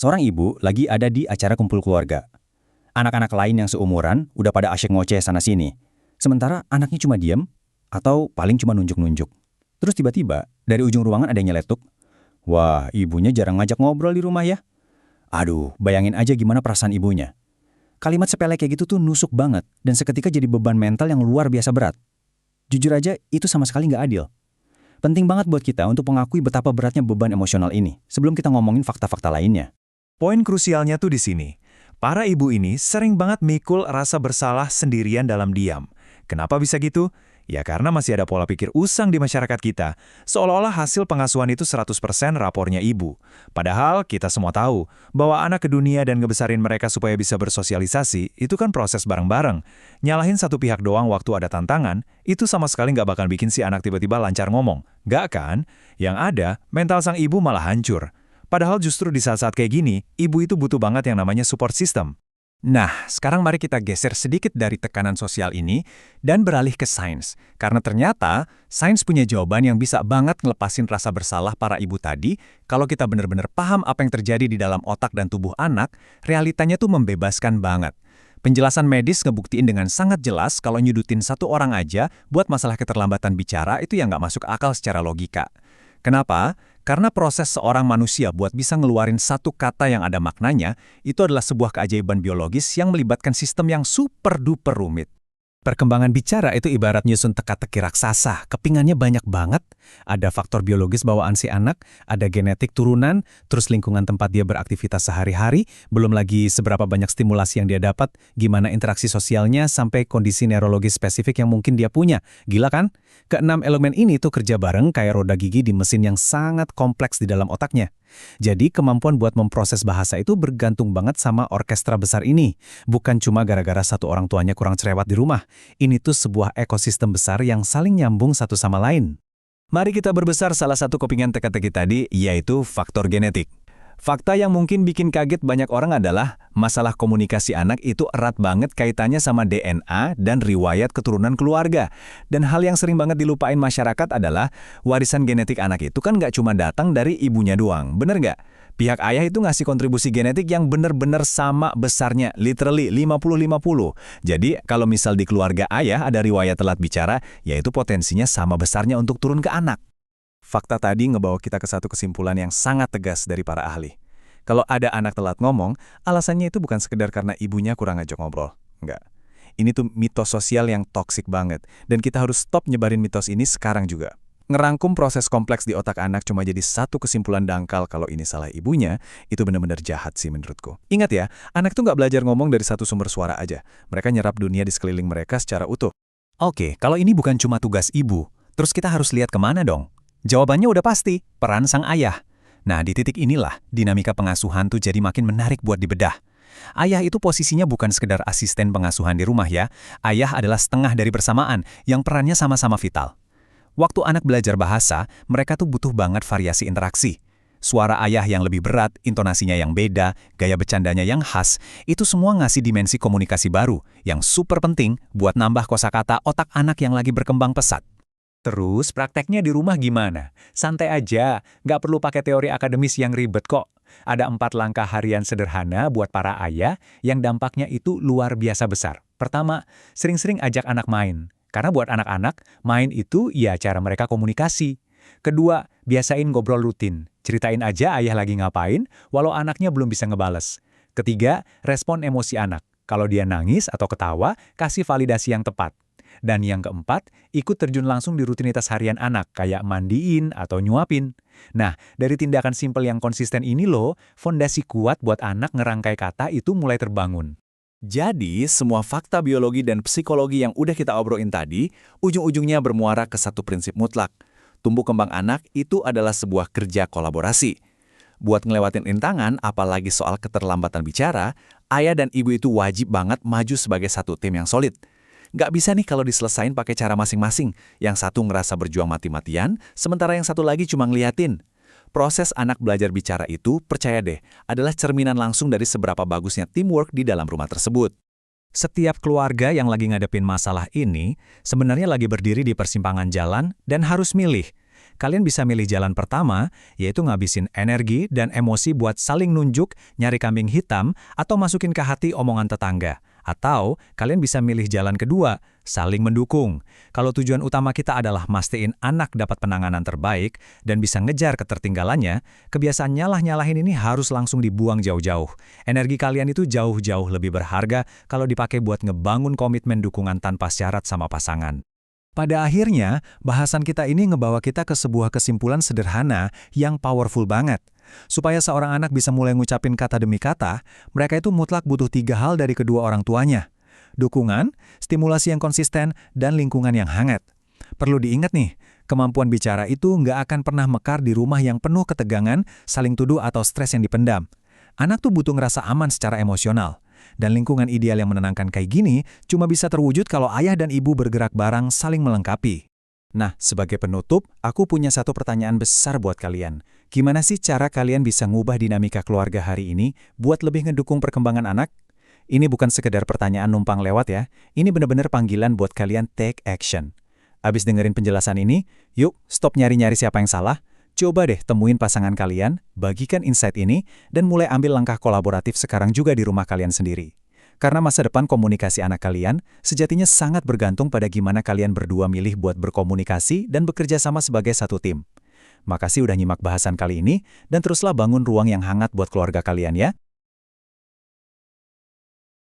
Seorang ibu lagi ada di acara kumpul keluarga. Anak-anak lain yang seumuran udah pada asyik ngoceh sana-sini. Sementara anaknya cuma diem, atau paling cuma nunjuk-nunjuk. Terus tiba-tiba, dari ujung ruangan ada yang nyeletuk. Wah, ibunya jarang ngajak ngobrol di rumah ya. Aduh, bayangin aja gimana perasaan ibunya. Kalimat sepele kayak gitu tuh nusuk banget, dan seketika jadi beban mental yang luar biasa berat. Jujur aja, itu sama sekali nggak adil. Penting banget buat kita untuk mengakui betapa beratnya beban emosional ini, sebelum kita ngomongin fakta-fakta lainnya. Poin krusialnya tuh di sini. Para ibu ini sering banget mikul rasa bersalah sendirian dalam diam. Kenapa bisa gitu? Ya karena masih ada pola pikir usang di masyarakat kita, seolah-olah hasil pengasuhan itu 100% rapornya ibu. Padahal kita semua tahu bahwa anak ke dunia dan ngebesarin mereka supaya bisa bersosialisasi, itu kan proses bareng-bareng. Nyalahin satu pihak doang waktu ada tantangan, itu sama sekali nggak bakal bikin si anak tiba-tiba lancar ngomong. Nggak kan? Yang ada, mental sang ibu malah hancur. Padahal justru di saat-saat kayak gini, ibu itu butuh banget yang namanya support system. Nah, sekarang mari kita geser sedikit dari tekanan sosial ini dan beralih ke sains. Karena ternyata, sains punya jawaban yang bisa banget ngelepasin rasa bersalah para ibu tadi. Kalau kita benar-benar paham apa yang terjadi di dalam otak dan tubuh anak, realitanya tuh membebaskan banget. Penjelasan medis ngebuktiin dengan sangat jelas kalau nyudutin satu orang aja buat masalah keterlambatan bicara itu yang nggak masuk akal secara logika. Kenapa? Karena proses seorang manusia buat bisa ngeluarin satu kata yang ada maknanya, itu adalah sebuah keajaiban biologis yang melibatkan sistem yang super-duper rumit. Perkembangan bicara itu ibarat nyusun teka-teki raksasa, kepingannya banyak banget. Ada faktor biologis bawaan si anak, ada genetik turunan, terus lingkungan tempat dia beraktivitas sehari-hari, belum lagi seberapa banyak stimulasi yang dia dapat, gimana interaksi sosialnya, sampai kondisi neurologis spesifik yang mungkin dia punya. Gila kan? Keenam elemen ini tuh kerja bareng kayak roda gigi di mesin yang sangat kompleks di dalam otaknya. Jadi kemampuan buat memproses bahasa itu bergantung banget sama orkestra besar ini. Bukan cuma gara-gara satu orang tuanya kurang cerewet di rumah. Ini tuh sebuah ekosistem besar yang saling nyambung satu sama lain. Mari kita berbesar salah satu kepingan teka-teki tadi, yaitu faktor genetik. Fakta yang mungkin bikin kaget banyak orang adalah masalah komunikasi anak itu erat banget kaitannya sama DNA dan riwayat keturunan keluarga. Dan hal yang sering banget dilupain masyarakat adalah warisan genetik anak itu kan nggak cuma datang dari ibunya doang, bener nggak? Pihak ayah itu ngasih kontribusi genetik yang bener-bener sama besarnya, literally 50-50. Jadi kalau misal di keluarga ayah ada riwayat telat bicara, yaitu potensinya sama besarnya untuk turun ke anak. Fakta tadi ngebawa kita ke satu kesimpulan yang sangat tegas dari para ahli. Kalau ada anak telat ngomong, alasannya itu bukan sekedar karena ibunya kurang ngajak ngobrol. Enggak. Ini tuh mitos sosial yang toksik banget. Dan kita harus stop nyebarin mitos ini sekarang juga. Ngerangkum proses kompleks di otak anak cuma jadi satu kesimpulan dangkal kalau ini salah ibunya, itu benar-benar jahat sih menurutku. Ingat ya, anak tuh nggak belajar ngomong dari satu sumber suara aja. Mereka nyerap dunia di sekeliling mereka secara utuh. Oke, kalau ini bukan cuma tugas ibu, terus kita harus lihat kemana dong? Jawabannya udah pasti, peran sang ayah. Nah, di titik inilah, dinamika pengasuhan tuh jadi makin menarik buat dibedah. Ayah itu posisinya bukan sekedar asisten pengasuhan di rumah ya. Ayah adalah setengah dari persamaan, yang perannya sama-sama vital. Waktu anak belajar bahasa, mereka tuh butuh banget variasi interaksi. Suara ayah yang lebih berat, intonasinya yang beda, gaya bercandanya yang khas, itu semua ngasih dimensi komunikasi baru, yang super penting buat nambah kosakata otak anak yang lagi berkembang pesat. Terus prakteknya di rumah gimana? Santai aja, nggak perlu pakai teori akademis yang ribet kok. Ada 4 langkah harian sederhana buat para ayah yang dampaknya itu luar biasa besar. Pertama, sering-sering ajak anak main. Karena buat anak-anak, main itu ya cara mereka komunikasi. Kedua, biasain ngobrol rutin. Ceritain aja ayah lagi ngapain, walau anaknya belum bisa ngebales. Ketiga, respon emosi anak. Kalau dia nangis atau ketawa, kasih validasi yang tepat. Dan yang keempat, ikut terjun langsung di rutinitas harian anak, kayak mandiin atau nyuapin. Nah, dari tindakan simpel yang konsisten ini loh, fondasi kuat buat anak ngerangkai kata itu mulai terbangun. Jadi, semua fakta biologi dan psikologi yang udah kita obrolin tadi, ujung-ujungnya bermuara ke satu prinsip mutlak. Tumbuh kembang anak itu adalah sebuah kerja kolaborasi. Buat ngelewatin rintangan, apalagi soal keterlambatan bicara, ayah dan ibu itu wajib banget maju sebagai satu tim yang solid. Nggak bisa nih kalau diselesain pakai cara masing-masing. Yang satu ngerasa berjuang mati-matian, sementara yang satu lagi cuma ngeliatin. Proses anak belajar bicara itu, percaya deh, adalah cerminan langsung dari seberapa bagusnya teamwork di dalam rumah tersebut. Setiap keluarga yang lagi ngadepin masalah ini, sebenarnya lagi berdiri di persimpangan jalan dan harus milih. kalian bisa milih jalan pertama, yaitu ngabisin energi dan emosi buat saling nunjuk, nyari kambing hitam, atau masukin ke hati omongan tetangga. Atau kalian bisa milih jalan kedua, saling mendukung. Kalau tujuan utama kita adalah mastiin anak dapat penanganan terbaik dan bisa ngejar ketertinggalannya, kebiasaan nyalah-nyalahin ini harus langsung dibuang jauh-jauh. Energi kalian itu jauh-jauh lebih berharga kalau dipakai buat ngebangun komitmen dukungan tanpa syarat sama pasangan. Pada akhirnya, bahasan kita ini ngebawa kita ke sebuah kesimpulan sederhana yang powerful banget. Supaya seorang anak bisa mulai ngucapin kata demi kata, mereka itu mutlak butuh 3 hal dari kedua orang tuanya. Dukungan, stimulasi yang konsisten, dan lingkungan yang hangat. Perlu diingat nih, kemampuan bicara itu nggak akan pernah mekar di rumah yang penuh ketegangan, saling tuduh atau stres yang dipendam. Anak tuh butuh ngerasa aman secara emosional. Dan lingkungan ideal yang menenangkan kayak gini cuma bisa terwujud kalau ayah dan ibu bergerak bareng saling melengkapi. Nah, sebagai penutup, aku punya satu pertanyaan besar buat kalian. Gimana sih cara kalian bisa ngubah dinamika keluarga hari ini buat lebih ngedukung perkembangan anak? Ini bukan sekedar pertanyaan numpang lewat ya. Ini benar-benar panggilan buat kalian take action. Abis dengerin penjelasan ini, yuk stop nyari-nyari siapa yang salah. Coba deh temuin pasangan kalian, bagikan insight ini, dan mulai ambil langkah kolaboratif sekarang juga di rumah kalian sendiri. Karena masa depan komunikasi anak kalian sejatinya sangat bergantung pada gimana kalian berdua milih buat berkomunikasi dan bekerja sama sebagai satu tim. Makasih udah nyimak bahasan kali ini, dan teruslah bangun ruang yang hangat buat keluarga kalian ya.